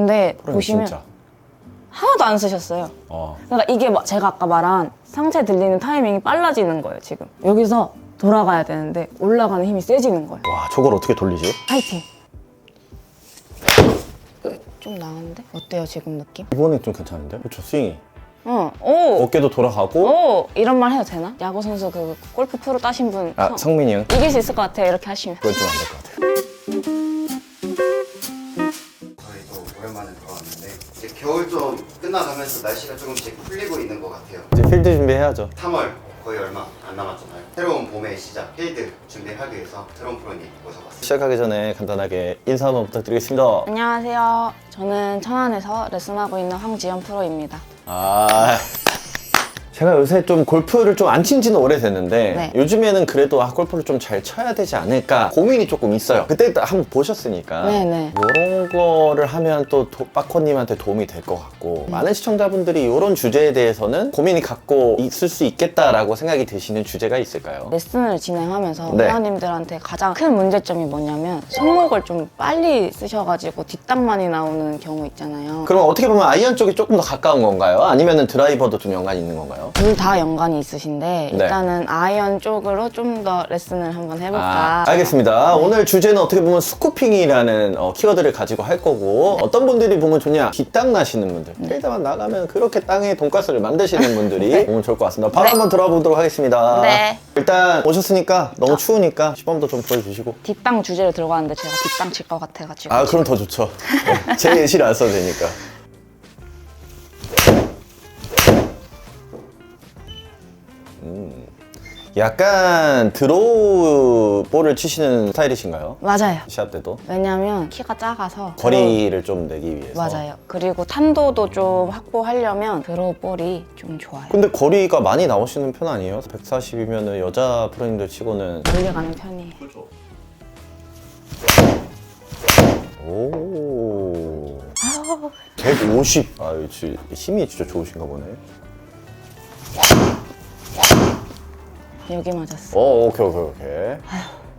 근데 보시면 진짜. 하나도 안 쓰셨어요. 그러니까 이게 제가 아까 말한 상체 들리는 타이밍이 빨라지는 거예요, 지금. 여기서 돌아가야 되는데 올라가는 힘이 세지는 거예요. 와, 저걸 어떻게 돌리지? 파이팅! 좀 나은데? 어때요, 지금 느낌? 이번엔 좀 괜찮은데? 그렇죠, 스윙이. 오! 어깨도 돌아가고. 오! 이런 말 해도 되나? 야구 선수 그 골프 프로 따신 분 성민이 형. 이길 수 있을 것 같아요, 이렇게 하시면. 그건 좀 안 될 것 같아요. 저희도 오랜만에 들어왔는데 이제 겨울 좀 끝나가면서 날씨가 조금씩 풀리고 있는 것 같아요. 이제 필드 준비해야죠. 3월 거의 얼마 안 남았잖아요. 새로운 봄의 시작, 필드 준비하기 위해서 드럼 프로님 모셔봤습니다. 시작하기 전에 간단하게 인사 한번 부탁드리겠습니다. 안녕하세요. 저는 천안에서 레슨하고 있는 황지연 프로입니다. 제가 요새 좀 골프를 좀 안 친 지는 오래됐는데 네. 요즘에는 그래도 골프를 좀 잘 쳐야 되지 않을까 고민이 조금 있어요. 그때 한번 보셨으니까 네네. 이런 거를 하면 또 빠코님한테 도움이 될 것 같고 많은 시청자분들이 이런 주제에 대해서는 고민이 갖고 있을 수 있겠다라고 생각이 드시는 주제가 있을까요? 레슨을 진행하면서 네. 회원님들한테 가장 큰 문제점이 뭐냐면 손목을 좀 빨리 쓰셔가지고 뒷땅 많이 나오는 경우 있잖아요. 그럼 어떻게 보면 아이언 쪽이 조금 더 가까운 건가요? 아니면 드라이버도 좀 연관이 있는 건가요? 둘 다 연관이 있으신데 네. 일단은 아이언 쪽으로 좀 더 레슨을 한번 해볼까. 알겠습니다. 오늘 주제는 어떻게 보면 스쿠핑이라는 키워드를 가지고 할 거고 어떤 분들이 보면 좋냐? 뒷땅 나시는 분들 필드만 나가면 그렇게 땅에 돈가스를 만드시는 분들이 보면 좋을 것 같습니다. 바로 한번 들어가 보도록 하겠습니다. 네. 일단 오셨으니까 너무 추우니까 시범도 좀 보여주시고. 뒷땅 주제를 들어가는데 제가 뒷땅 칠 것 같아가지고. 그럼 더 좋죠. 제 예시를 안 써도 되니까. 약간 드로우 볼을 치시는 스타일이신가요? 맞아요. 시합 때도? 왜냐면 키가 작아서 거리를 좀 내기 위해서. 맞아요. 그리고 탄도도 좀 확보하려면 드로우볼이 좀 좋아요. 근데 거리가 많이 나오시는 편 아니에요? 140이면 여자 프로님들 치고는. 멀리 가는 편이에요. 오. 150. 힘이 진짜 좋으신가 보네. 여기 맞았어. 오케이.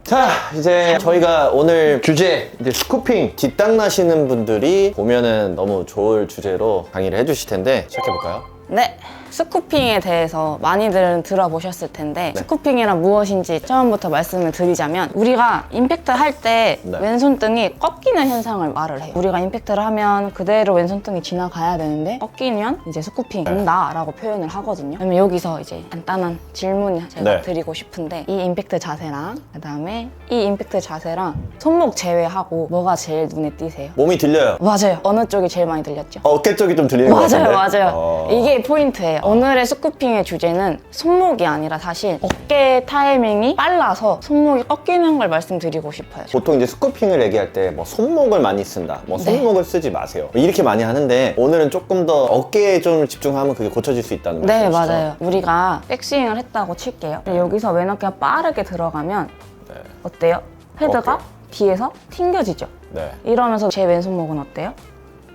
자, 이제 저희가 오늘 주제, 이제 스쿠핑, 뒷땅 나시는 분들이 보면은 너무 좋을 주제로 강의를 해주실 텐데, 시작해볼까요? 네. 스쿠핑에 대해서 많이들 들어보셨을 텐데 스쿠핑이란 무엇인지 처음부터 말씀을 드리자면 우리가 임팩트 할 때 네. 왼손등이 꺾이는 현상을 말을 해요. 우리가 임팩트를 하면 그대로 왼손등이 지나가야 되는데 꺾이면 이제 스쿠핑 된다 라고 표현을 하거든요. 그러면 여기서 이제 간단한 질문을 제가 네. 드리고 싶은데 이 임팩트 자세랑 그 다음에 이 임팩트 자세랑 손목 제외하고 뭐가 제일 눈에 띄세요? 몸이 들려요. 맞아요. 어느 쪽이 제일 많이 들렸죠? 어깨 쪽이 좀 들리는 것 같은데? 맞아요. 이게 포인트예요. 오늘의 스쿠핑의 주제는 손목이 아니라 사실 어깨 타이밍이 빨라서 손목이 꺾이는 걸 말씀드리고 싶어요. 보통 이제 스쿠핑을 얘기할 때 뭐 손목을 많이 쓴다, 뭐 손목을 쓰지 마세요. 이렇게 많이 하는데 오늘은 조금 더 어깨에 좀 집중하면 그게 고쳐질 수 있다는 네, 말씀이시죠? 맞아요. 우리가 백스윙을 했다고 칠게요. 여기서 왼어깨가 빠르게 들어가면 네. 어때요? 헤드가 어깨. 뒤에서 튕겨지죠? 네. 이러면서 제 왼손목은 어때요?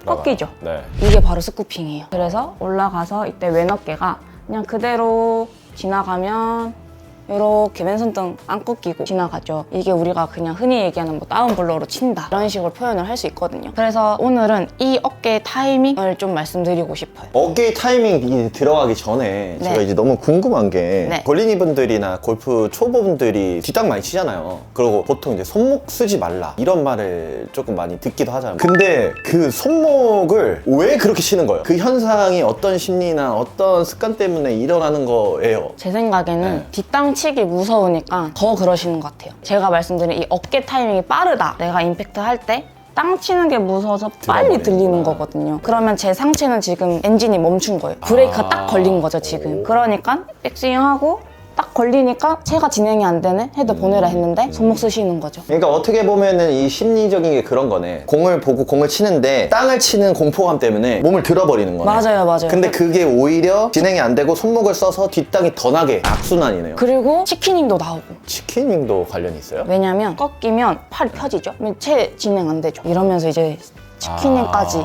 꺾이죠? 네. 이게 바로 스쿠핑이에요. 그래서 올라가서 이때 왼어깨가 그냥 그대로 지나가면 이렇게 왼손등 안 꺾이고 지나가죠. 이게 우리가 그냥 흔히 얘기하는 뭐 다운블로우로 친다 이런 식으로 표현을 할 수 있거든요. 그래서 오늘은 이 어깨 타이밍을 좀 말씀드리고 싶어요. 어깨 타이밍이 들어가기 전에 제가 이제 너무 궁금한 게 네. 걸린이 분들이나 골프 초보분들이 뒷땅 많이 치잖아요. 그리고 보통 이제 손목 쓰지 말라 이런 말을 조금 많이 듣기도 하잖아요. 근데 그 손목을 왜 그렇게 치는 거예요? 그 현상이 어떤 심리나 어떤 습관 때문에 일어나는 거예요? 제 생각에는 네. 뒷땅 치기 무서우니까 더 그러시는 것 같아요. 제가 말씀드린 이 어깨 타이밍이 빠르다. 내가 임팩트 할 때 땅 치는 게 무서워서 빨리 들리는 거거든요. 그러면 제 상체는 지금 엔진이 멈춘 거예요. 브레이크가 딱 걸린 거죠, 지금. 그러니까 백스윙하고 딱 걸리니까 채가 진행이 안 되네? 헤드 보내라 했는데 손목 쓰시는 거죠. 그러니까 어떻게 보면은 이 심리적인 게 그런 거네. 공을 보고 공을 치는데 땅을 치는 공포감 때문에 몸을 들어버리는 거네. 맞아요. 근데 그게 오히려 진행이 안 되고 손목을 써서 뒷땅이 더 나게 악순환이네요. 그리고 치킨닝도 나오고. 치킨윙도 관련이 있어요? 왜냐면 꺾이면 팔이 펴지죠? 그러면 채 진행 안 되죠. 이러면서 이제 치킨닝까지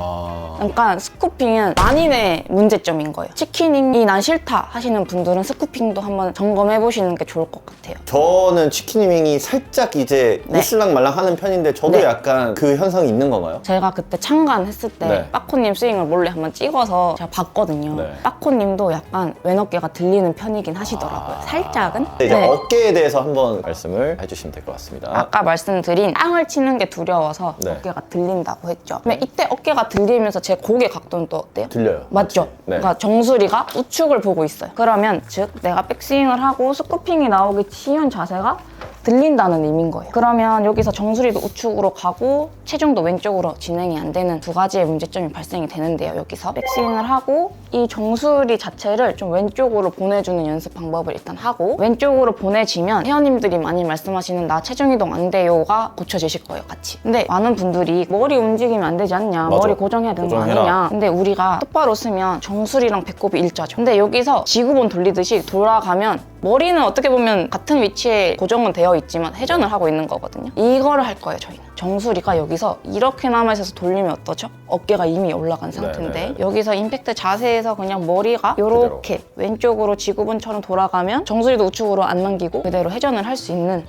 그러니까 스쿠핑은 만인의 문제점인 거예요. 치킨이 난 싫다 하시는 분들은 스쿠핑도 한번 점검해 보시는 게 좋을 것 같아요. 저는 치킨윙이 살짝 이제 네. 이슬랑말랑 하는 편인데 저도 네. 약간 그 현상이 있는 건가요? 제가 그때 참관했을 때 네. 빠코님 스윙을 몰래 한번 찍어서 제가 봤거든요. 네. 빠코님도 약간 왼어깨가 들리는 편이긴 하시더라고요. 살짝은. 이제 네. 어깨에 대해서 한번 말씀을 해주시면 될 것 같습니다. 아까 말씀드린 땅을 치는 게 두려워서 네. 어깨가 들린다고 했죠. 근데 이때 어깨가 들리면서 제 고개 각도는 또 어때요? 들려요. 맞죠? 네. 그러니까 정수리가 우측을 보고 있어요. 그러면 즉 내가 백스윙을 하고 스쿠핑이 나오기 치운 자세가 들린다는 의미인 거예요. 그러면 여기서 정수리도 우측으로 가고 체중도 왼쪽으로 진행이 안 되는 두 가지의 문제점이 발생이 되는데요. 여기서 백스윙을 하고 이 정수리 자체를 좀 왼쪽으로 보내주는 연습 방법을 일단 하고 왼쪽으로 보내지면 회원님들이 많이 말씀하시는 나 체중 이동 안 돼요가 고쳐지실 거예요, 같이. 근데 많은 분들이 머리 움직이면 안 되지 않냐, 맞아. 머리 고정해야 되는 거 고정해라. 아니냐. 근데 우리가 똑바로 쓰면 정수리랑 배꼽이 일자죠. 근데 여기서 지구본 돌리듯이 돌아가면 머리는 어떻게 보면 같은 위치에 고정은 되어 있지만 회전을 하고 있는 거거든요. 이거를 할 거예요, 저희는. 정수리가 여기서 이렇게 남아있어서 돌리면 어떠죠? 어깨가 이미 올라간 상태인데 네네네. 여기서 임팩트 자세에서 그냥 머리가 이렇게 왼쪽으로 지구본처럼 돌아가면 정수리도 우측으로 안 남기고 그대로 회전을 할 수 있는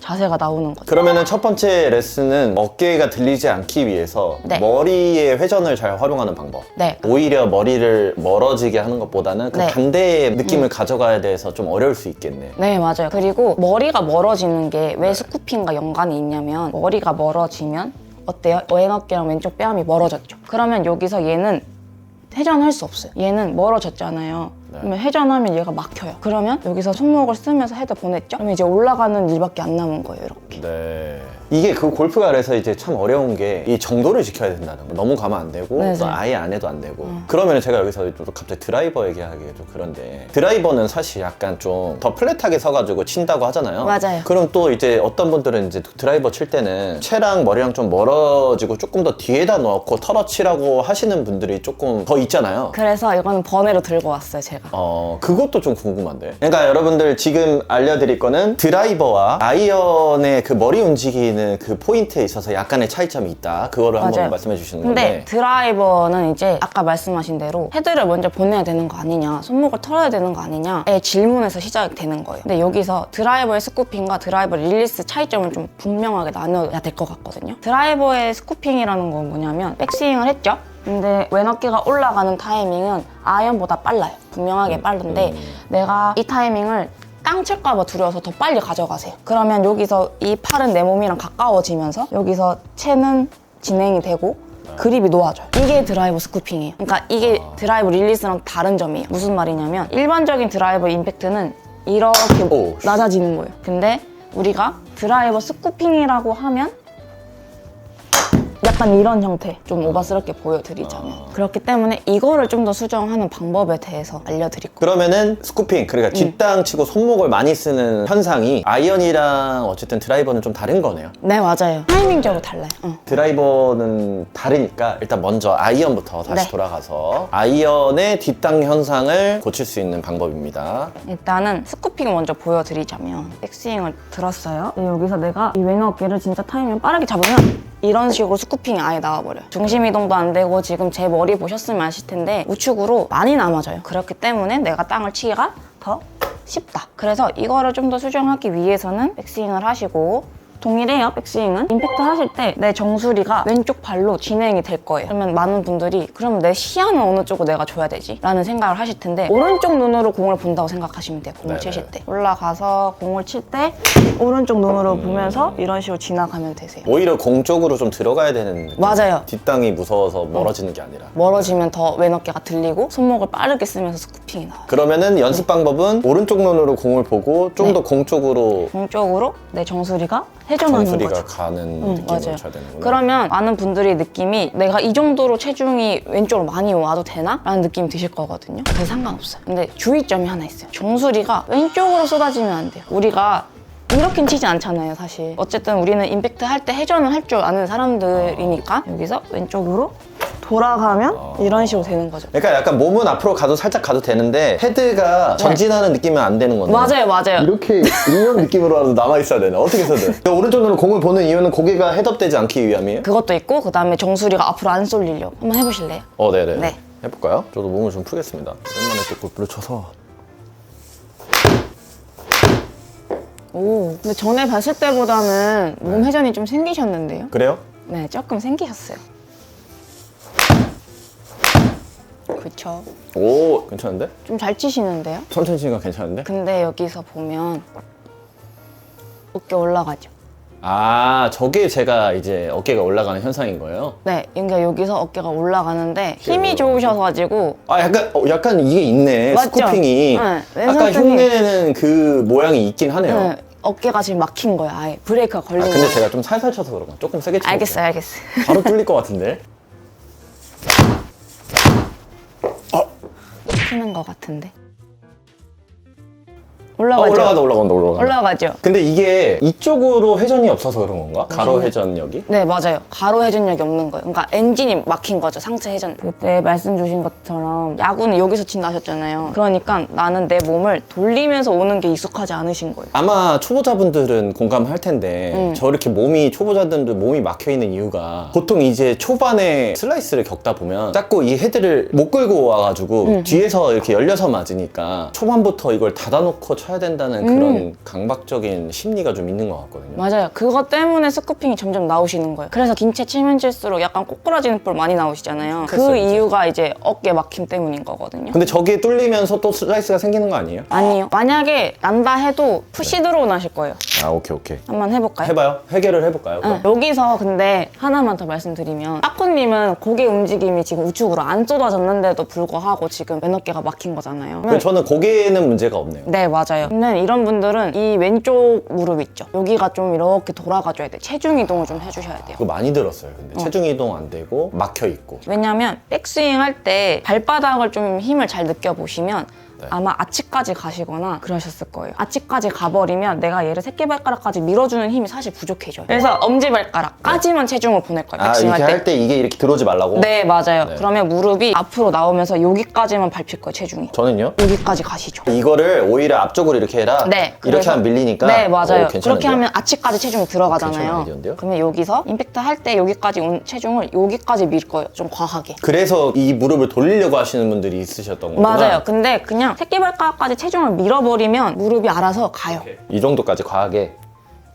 자세가 나오는 거죠. 그러면은 첫 번째 레슨은 어깨가 들리지 않기 위해서 네. 머리의 회전을 잘 활용하는 방법. 네. 오히려 머리를 멀어지게 하는 것보다는 그 네. 반대의 느낌을 가져가야 돼서 좀 어려울 수 있겠네. 네, 맞아요. 그리고 머리가 멀어지는 게 왜 스쿠핑과 연관이 있냐면 머리가 멀어지면 어때요? 왼어깨랑 왼쪽 뺨이 멀어졌죠. 그러면 여기서 얘는 회전할 수 없어요. 얘는 멀어졌잖아요. 네. 그러면 회전하면 얘가 막혀요. 그러면 여기서 손목을 쓰면서 헤드 보냈죠? 그러면 이제 올라가는 일밖에 안 남은 거예요, 이렇게. 네. 이게 그 골프갈에서 이제 참 어려운 게 이 정도를 지켜야 된다는 거. 너무 가면 안 되고 네, 또 네. 아예 안 해도 안 되고. 그러면 제가 여기서 또 갑자기 드라이버 얘기하기가 좀 그런데 드라이버는 사실 약간 좀 더 플랫하게 서가지고 친다고 하잖아요. 맞아요. 그럼 또 이제 어떤 분들은 이제 드라이버 칠 때는 채랑 머리랑 좀 멀어지고 조금 더 뒤에다 넣고 털어치라고 하시는 분들이 조금 더 있잖아요. 그래서 이거는 번외로 들고 왔어요, 제가. 그것도 좀 궁금한데. 그러니까 여러분들 지금 알려드릴 거는 드라이버와 아이언의 그 머리 움직이는 그 포인트에 있어서 약간의 차이점이 있다. 그거를 한번 맞아요. 말씀해 주시는 근데 건데. 드라이버는 이제 아까 말씀하신 대로 헤드를 먼저 보내야 되는 거 아니냐, 손목을 털어야 되는 거 아니냐의 질문에서 시작이 되는 거예요. 근데 여기서 드라이버의 스쿠핑과 드라이버 릴리스 차이점을 좀 분명하게 나눠야 될 것 같거든요. 드라이버의 스쿠핑이라는 건 뭐냐면 백스윙을 했죠? 근데 왼어깨가 올라가는 타이밍은 아이언보다 빨라요. 분명하게 빠른데 내가 이 타이밍을 땅 칠까봐 두려워서 더 빨리 가져가세요. 그러면 여기서 이 팔은 내 몸이랑 가까워지면서 여기서 채는 진행이 되고 그립이 놓아져요. 이게 드라이버 스쿠핑이에요. 그러니까 이게 드라이버 릴리스랑 다른 점이에요. 무슨 말이냐면 일반적인 드라이버 임팩트는 이렇게 오. 낮아지는 거예요. 근데 우리가 드라이버 스쿠핑이라고 하면 약간 이런 형태, 좀 오바스럽게 보여드리자면 그렇기 때문에 이거를 좀 더 수정하는 방법에 대해서 알려드릴 거예요. 그러면은 스쿠핑, 그러니까 뒷땅 치고 손목을 많이 쓰는 현상이 아이언이랑 어쨌든 드라이버는 좀 다른 거네요. 네, 맞아요. 타이밍적으로 달라요. 드라이버는 다르니까 일단 먼저 아이언부터 다시 네. 돌아가서 아이언의 뒷땅 현상을 고칠 수 있는 방법입니다. 일단은 스쿠핑을 먼저 보여드리자면 백스윙을 들었어요. 여기서 내가 이 왼어깨를 진짜 타이밍 빠르게 잡으면 이런 식으로 스쿠핑이 아예 나와버려요. 중심 이동도 안 되고 지금 제 머리 보셨으면 아실 텐데 우측으로 많이 남아져요. 그렇기 때문에 내가 땅을 치기가 더 쉽다. 그래서 이거를 좀 더 수정하기 위해서는 백스윙을 하시고 동일해요. 백스윙은 임팩트 하실 때 내 정수리가 왼쪽 발로 진행이 될 거예요. 그러면 많은 분들이 그럼 내 시야는 어느 쪽으로 내가 줘야 되지? 라는 생각을 하실 텐데 오른쪽 눈으로 공을 본다고 생각하시면 돼요. 공을 네네. 치실 때 올라가서 공을 칠 때 오른쪽 눈으로 보면서 이런 식으로 지나가면 되세요. 오히려 공 쪽으로 좀 들어가야 되는 느낌. 맞아요. 뒷땅이 무서워서 멀어지는 게 아니라. 멀어지면 더 왼어깨가 들리고 손목을 빠르게 쓰면서 스쿠핑이 나와요. 그러면은 연습 방법은 오른쪽 눈으로 공을 보고 좀 더 공 쪽으로 공 쪽으로 내 정수리가 회전하는 정수리가 거죠. 가는 느낌으로 맞아요. 쳐야 되는구나. 그러면 많은 분들이 느낌이 내가 이 정도로 체중이 왼쪽으로 많이 와도 되나? 라는 느낌이 드실 거거든요. 그래서 상관없어요. 근데 주의점이 하나 있어요. 정수리가 왼쪽으로 쏟아지면 안 돼요. 우리가 이렇게 치지 않잖아요, 사실. 어쨌든 우리는 임팩트 할 때 회전을 할 줄 아는 사람들이니까 여기서 왼쪽으로 돌아가면 이런 식으로 되는 거죠. 그러니까 약간 몸은 앞으로 가도 살짝 가도 되는데 헤드가 전진하는 느낌은 안 되는 건데. 맞아요. 이렇게 일련 느낌으로라도 남아있어야 되나? 어떻게 써야 돼? 오른쪽 눈으로 공을 보는 이유는 고개가 헤드업되지 않기 위함이에요? 그것도 있고 그다음에 정수리가 앞으로 안 쏠리려고. 한번 해보실래요? 네네. 네. 해볼까요? 저도 몸을 좀 풀겠습니다. 오랜만에 또 골프를 쳐서. 오, 근데 전에 봤을 때보다는 몸 회전이 좀 생기셨는데요? 그래요? 네, 조금 생기셨어요. 그쵸. 오, 괜찮은데? 좀 잘 치시는데요? 천천히 치니까 괜찮은데? 근데 여기서 보면 어깨 올라가죠. 아, 저게 제가 이제 어깨가 올라가는 현상인 거예요? 네, 그러니까 여기서 어깨가 올라가는데 힘이 좋으셔가지고 아, 약간 이게 있네. 맞죠? 스쿠핑이. 네, 왼손 아까 쪽이- 흉내내는 그 모양이 있긴 하네요. 네, 어깨가 지금 막힌 거예요. 아예 브레이크가 걸린 아, 거예요. 근데 제가 좀 살살 쳐서 그런가? 조금 세게 치고. 알겠어요. 바로 뚫릴 것 같은데? 치는 것 같은데. 올라가죠. 올라간다. 올라가죠. 근데 이게 이쪽으로 회전이 없어서 그런 건가? 가로 회전력이? 네, 맞아요. 가로 회전력이 없는 거예요. 그러니까 엔진이 막힌 거죠, 상체 회전. 그때 말씀 주신 것처럼 야구는 여기서 친다 하셨잖아요. 그러니까 나는 내 몸을 돌리면서 오는 게 익숙하지 않으신 거예요. 아마 초보자분들은 공감할 텐데 저렇게 초보자들도 몸이 막혀있는 이유가 보통 이제 초반에 슬라이스를 겪다 보면 자꾸 이 헤드를 못 끌고 와가지고 뒤에서 이렇게 열려서 맞으니까 초반부터 이걸 닫아놓고 쳐야 된다는 그런 강박적인 심리가 좀 있는 것 같거든요. 맞아요. 그것 때문에 스쿠핑이 점점 나오시는 거예요. 그래서 긴 채 치면 칠수록 약간 꼬꾸라지는 볼 많이 나오시잖아요. 그 그랬어요, 이제. 이유가 이제 어깨 막힘 때문인 거거든요. 근데 저게 뚫리면서 또 슬라이스가 생기는 거 아니에요? 아니요. 만약에 난다 해도 푸시 드로우 나실 거예요. 아, 오케이. 한번 해볼까요? 해봐요. 해결을 해볼까요? 그럼? 여기서 근데 하나만 더 말씀드리면 빠꾸님은 고개 움직임이 지금 우측으로 안 쏟아졌는데도 불구하고 지금 맨어깨가 막힌 거잖아요. 근데 저는 고개에는 문제가 없네요. 네, 맞아요. 근데 이런 분들은 이 왼쪽 무릎 있죠. 여기가 좀 이렇게 돌아가줘야 돼요. 체중 이동을 좀 해주셔야 돼요. 그거 많이 들었어요. 근데 체중 이동 안 되고 막혀 있고. 왜냐면 백스윙 할 때 발바닥을 좀 힘을 잘 느껴보시면 네. 아마 아치까지 가시거나 그러셨을 거예요. 아치까지 가버리면 내가 얘를 새끼발가락까지 밀어주는 힘이 사실 부족해져요. 그래서 엄지발가락까지만 체중을 보낼 거예요. 아, 백스윙 이렇게 할 때. 할 때 이게 이렇게 들어오지 말라고? 네, 맞아요. 네. 그러면 무릎이 앞으로 나오면서 여기까지만 밟힐 거예요, 체중이. 저는요? 여기까지 가시죠. 이거를 오히려 앞쪽으로 이렇게 해라? 네. 이렇게 그래서- 하면 밀리니까? 네, 맞아요. 오, 괜찮은데요? 그렇게 하면 아치까지 체중이 괜찮은 들어가잖아요. 아이디어인데요? 그러면 여기서 임팩트 할 때 여기까지 온 체중을 여기까지 밀 거예요. 좀 과하게. 그래서 이 무릎을 돌리려고 하시는 분들이 있으셨던 거구나. 맞아요. 근데 그냥 새끼발가락까지 체중을 밀어버리면 무릎이 알아서 가요. 이 정도까지 과하게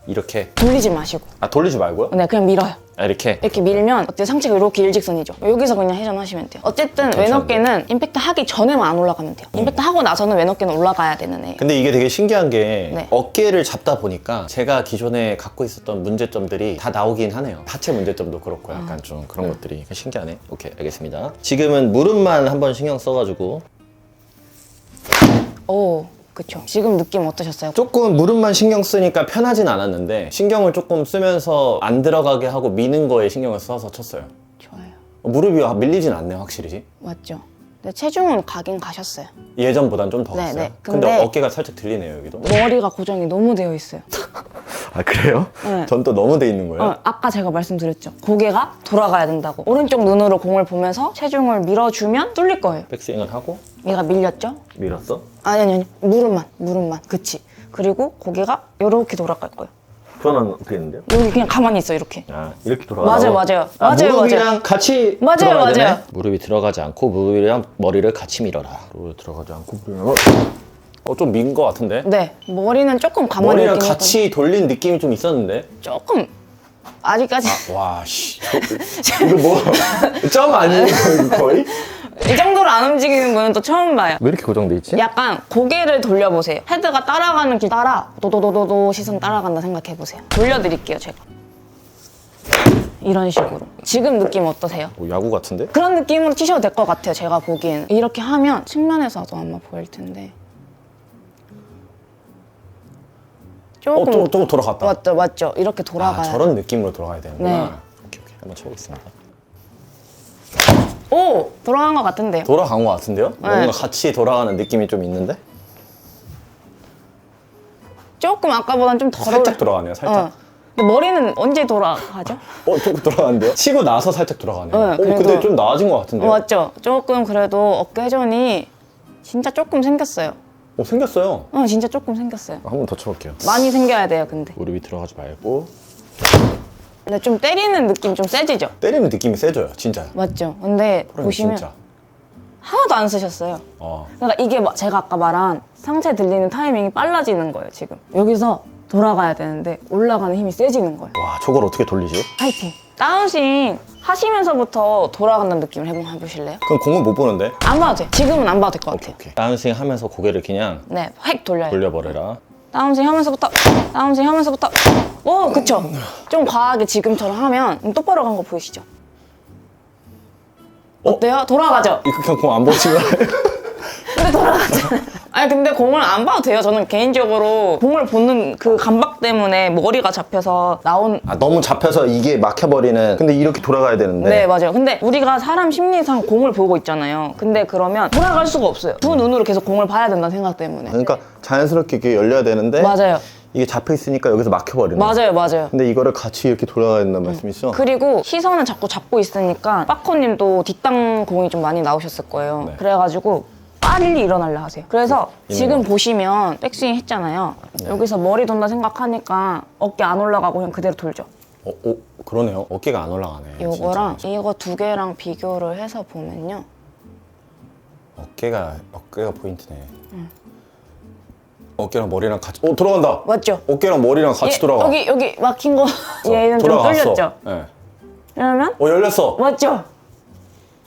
이렇게. 돌리지 마시고. 아, 돌리지 말고요? 네, 그냥 밀어요. 아, 이렇게. 이렇게 밀면 어때요? 상체가 이렇게 일직선이죠. 여기서 그냥 회전하시면 돼요. 어쨌든 괜찮은데? 왼어깨는 임팩트 하기 전에만 안 올라가면 돼요. 임팩트 하고 나서는 왼어깨는 올라가야 되는 애예요. 근데 이게 되게 신기한 게 네. 어깨를 잡다 보니까 제가 기존에 갖고 있었던 문제점들이 다 나오긴 하네요. 하체 문제점도 그렇고 약간 좀 그런 것들이 신기하네. 오케이, 알겠습니다. 지금은 무릎만 한번 신경 써가지고 오, 그쵸. 지금 느낌 어떠셨어요? 조금 무릎만 신경 쓰니까 편하진 않았는데 신경을 조금 쓰면서 안 들어가게 하고 미는 거에 신경을 써서 쳤어요. 좋아요. 무릎이 밀리진 않네요, 확실히. 맞죠? 근데 체중은 가긴 가셨어요. 예전보단 좀 더 네, 갔어요. 네. 근데 근데 어깨가 살짝 들리네요, 여기도. 머리가 고정이 너무 되어 있어요. 아, 그래요? 네. 전 또 너무 돼 있는 거예요? 아까 제가 말씀드렸죠. 고개가 돌아가야 된다고. 오른쪽 눈으로 공을 보면서 체중을 밀어주면 뚫릴 거예요. 백스윙을 하고 얘가 밀렸죠? 밀었어? 아니. 무릎만. 그치. 그리고 고개가 이렇게 돌아갈 거예요. 저는 어떻게 했는데요? 여기 그냥 가만히 있어, 이렇게. 아, 이렇게 돌아가고. 맞아요. 무릎이랑 같이 맞아요, 들어가야 맞아요. 되네? 무릎이 들어가지 않고 무릎이랑 머리를 같이 밀어라. 무릎이 들어가지 않고 무릎이랑 좀 민 거 같은데? 네. 머리는 조금 가만히 머리랑 있긴 같이 돌린 느낌이 좀 있었는데? 했거든요. 조금. 아직까지. 와, 씨. 이거 뭐, 점 아니에요, 거의? 이 정도로 안 움직이는 거는 또 처음 봐요. 왜 이렇게 고정돼 있지? 약간 고개를 돌려보세요. 헤드가 따라가는 길 따라 도도도도도 시선 따라간다 생각해보세요. 돌려드릴게요, 제가. 이런 식으로. 지금 느낌 어떠세요? 뭐 야구 같은데? 그런 느낌으로 치셔도 될 것 같아요, 제가 보기에는. 이렇게 하면 측면에서도 아마 보일 텐데. 조금 조금 돌아갔다. 맞죠. 이렇게 돌아가요. 아, 저런 느낌으로 돌아가야 되는구나. 네. 오케이. 한번 쳐보겠습니다. 오! 돌아간 것 같은데요. 돌아간 것 같은데요? 네. 뭔가 같이 돌아가는 느낌이 좀 있는데? 조금 아까보단 좀 덜 살짝 돌아가네요, 살짝. 근데 머리는 언제 돌아가죠? 좀 돌아가는데요? 치고 나서 살짝 돌아가네요. 네, 그래도- 근데 좀 나아진 것 같은데요? 맞죠? 조금 그래도 어깨 회전이 진짜 조금 생겼어요. 생겼어요. 진짜 조금 생겼어요. 한 번 더 쳐볼게요. 많이 생겨야 돼요, 근데. 무릎이 들어가지 말고. 근데 좀 때리는 느낌 좀 세지죠? 때리는 느낌이 세져요, 진짜. 맞죠? 근데 보시면 진짜. 하나도 안 쓰셨어요. 그러니까 이게 제가 아까 말한 상체 들리는 타이밍이 빨라지는 거예요, 지금. 여기서 돌아가야 되는데 올라가는 힘이 세지는 거예요. 와, 저걸 어떻게 돌리지? 파이팅! 다운스윙 하시면서부터 돌아간다는 느낌을 한번 해보실래요? 그럼 공은 못 보는데? 안 봐도 돼요. 지금은 안 봐도 될 것 같아요. 오케이. 다운스윙 하면서 고개를 그냥 네, 획 돌려요. 돌려버려라. 다운스윙 하면서부터 오, 그쵸? 좀 과하게 지금처럼 하면 똑바로 간 거 보이시죠? 어때요? 돌아가죠? 이거 그냥 공 안 보시면 근데 돌아가잖아요. 아니 근데 공을 안 봐도 돼요. 저는 개인적으로 공을 보는 그 감각 때문에 머리가 잡혀서 나온. 너무 잡혀서 이게 막혀버리는. 근데 이렇게 돌아가야 되는데. 네, 맞아요. 근데 우리가 사람 심리상 공을 보고 있잖아요. 근데 그러면 돌아갈 수가 없어요. 두 눈으로 계속 공을 봐야 된다는 생각 때문에. 그러니까 자연스럽게 이렇게 열려야 되는데 맞아요. 이게 잡혀 있으니까 여기서 막혀버리는 거예요. 맞아요. 근데 이거를 같이 이렇게 돌아가야 된다는 말씀이시죠? 그리고 시선은 자꾸 잡고 있으니까 빠코님도 뒷땅 공이 좀 많이 나오셨을 거예요. 네. 그래가지고 빨리 일어나려 하세요. 그래서 있는 지금 거. 보시면 백스윙 했잖아요. 여기서 머리 돈다 생각하니까 어깨 안 올라가고 그냥 그대로 돌죠. 그러네요. 어깨가 안 올라가네. 요거랑 진짜. 이거 두 개랑 비교를 해서 보면요. 어깨가 포인트네. 어깨랑 머리랑 같이. 돌아간다. 맞죠? 어깨랑 머리랑 같이 돌아가. 여기 막힌 거 얘는 좀 돌아갔어. 뚫렸죠? 네. 그러면 열렸어. 맞죠?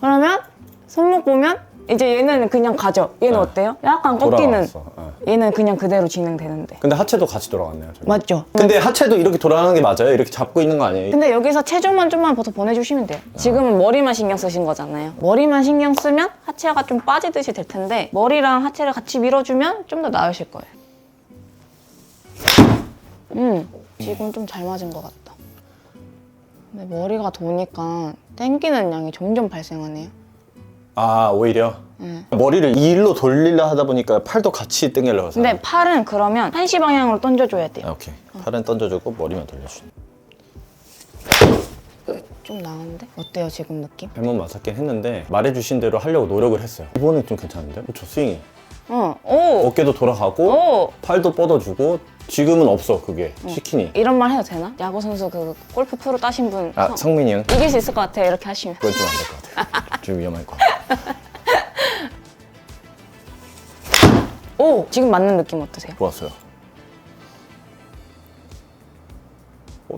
그러면 손목 보면 이제 얘는 그냥 가죠. 얘는 네. 어때요? 약간 꺾이는. 돌아갔어. 네. 얘는 그냥 그대로 진행되는데. 근데 하체도 같이 돌아갔네요. 저기. 맞죠? 근데 하체도 이렇게 돌아가는 게 맞아요? 이렇게 잡고 있는 거 아니에요? 근데 여기서 체중만 좀만 더 보내주시면 돼요. 지금은 머리만 신경 쓰신 거잖아요. 머리만 신경 쓰면 하체가 좀 빠지듯이 될 텐데 머리랑 하체를 같이 밀어주면 좀 더 나으실 거예요. 지금 좀 잘 맞은 것 같다. 근데 머리가 도니까 땡기는 양이 점점 발생하네요. 오히려? 머리를 이 일로 돌리려 하다 보니까 팔도 같이 당기려고 해서. 근데 팔은 그러면 한시 방향으로 던져줘야 돼요. 오케이. 팔은 던져주고 머리만 돌려주는. 좀 나은데? 어때요 지금 느낌? 발목 맞았긴 했는데 말해주신 대로 하려고 노력을 했어요. 이번엔 좀 괜찮은데? 그렇죠, 스윙이. 오! 어깨도 돌아가고 오! 팔도 뻗어주고 지금은 없어, 그게. 시키니. 이런 말 해도 되나? 야구 선수 그 골프 프로 따신 분 성민이 형? 이길 수 있을 것 같아요 이렇게 하시면. 그건 좀 안 될 것 같아요. 좀 위험할 것 같아요. 오! 지금 맞는 느낌 어떠세요? 좋았어요.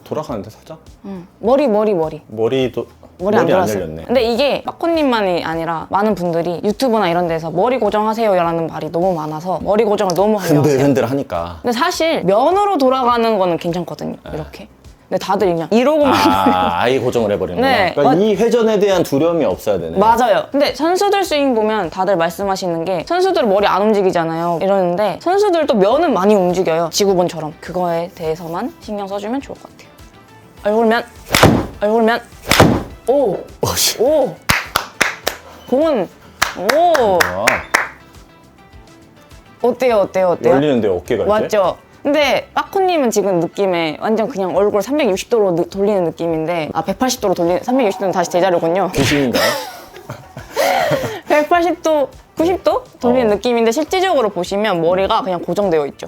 돌아가는데 살짝? 머리 머리도 머리 안 돌았어요. 열렸네. 근데 이게 빠코님만이 아니라 많은 분들이 유튜브나 이런 데서 머리 고정하세요 라는 말이 너무 많아서 머리 고정을 너무 하려고 하세요. 흔들흔들 하니까. 근데 사실 면으로 돌아가는 거는 괜찮거든요 이렇게. 근데 다들 그냥 이러고만 아예 고정을 해버리는구나. 네. 그러니까 이 회전에 대한 두려움이 없어야 되네. 맞아요. 근데 선수들 스윙 보면 다들 말씀하시는 게 선수들은 머리 안 움직이잖아요. 이러는데 선수들도 면은 많이 움직여요. 지구본처럼. 그거에 대해서만 신경 써주면 좋을 것 같아요. 얼굴면 오! 씨. 오! 공은 오! 어때요? 열리는데 어깨가 이제? 맞죠? 근데 빠코님은 지금 느낌에 완전 그냥 얼굴 360도로 돌리는 느낌인데 180도로 돌리는 360도는 다시 제자리군요. 귀신인가요? 180도, 90도 돌리는 느낌인데 실질적으로 보시면 머리가 그냥 고정되어 있죠.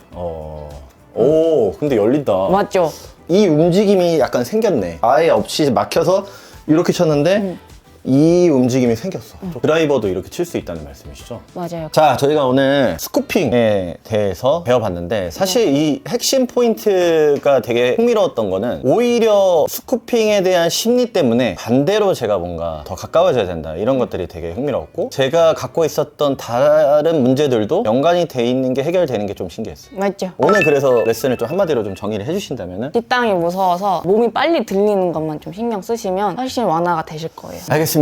근데 열린다. 맞죠? 이 움직임이 약간 생겼네. 아예 없이 막혀서 이렇게 쳤는데 이 움직임이 생겼어. 드라이버도 이렇게 칠 수 있다는 말씀이시죠? 맞아요. 자, 저희가 오늘 스쿠핑에 대해서 배워봤는데 사실 이 핵심 포인트가 되게 흥미로웠던 거는 오히려 스쿠핑에 대한 심리 때문에 반대로 제가 뭔가 더 가까워져야 된다 이런 것들이 되게 흥미로웠고 제가 갖고 있었던 다른 문제들도 연관이 돼 있는 게 해결되는 게 좀 신기했어요. 맞죠? 오늘 그래서 레슨을 좀 한마디로 좀 정의를 해주신다면은? 뒷땅이 무서워서 몸이 빨리 들리는 것만 좀 신경 쓰시면 훨씬 완화가 되실 거예요. 알겠습니다.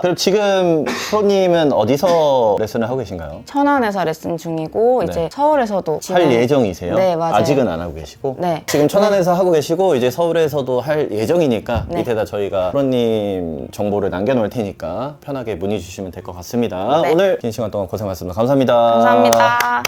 그럼 지금 프로님은 어디서 레슨을 하고 계신가요? 천안에서 레슨 중이고 네. 이제 서울에서도 할 예정이세요? 네, 맞아요. 아직은 안 하고 계시고? 네. 지금 천안에서 하고 계시고 이제 서울에서도 할 예정이니까 네. 밑에다 저희가 프로님 정보를 남겨놓을 테니까 편하게 문의 주시면 될 것 같습니다. 네. 오늘 긴 시간 동안 고생 많으셨습니다. 감사합니다. 감사합니다.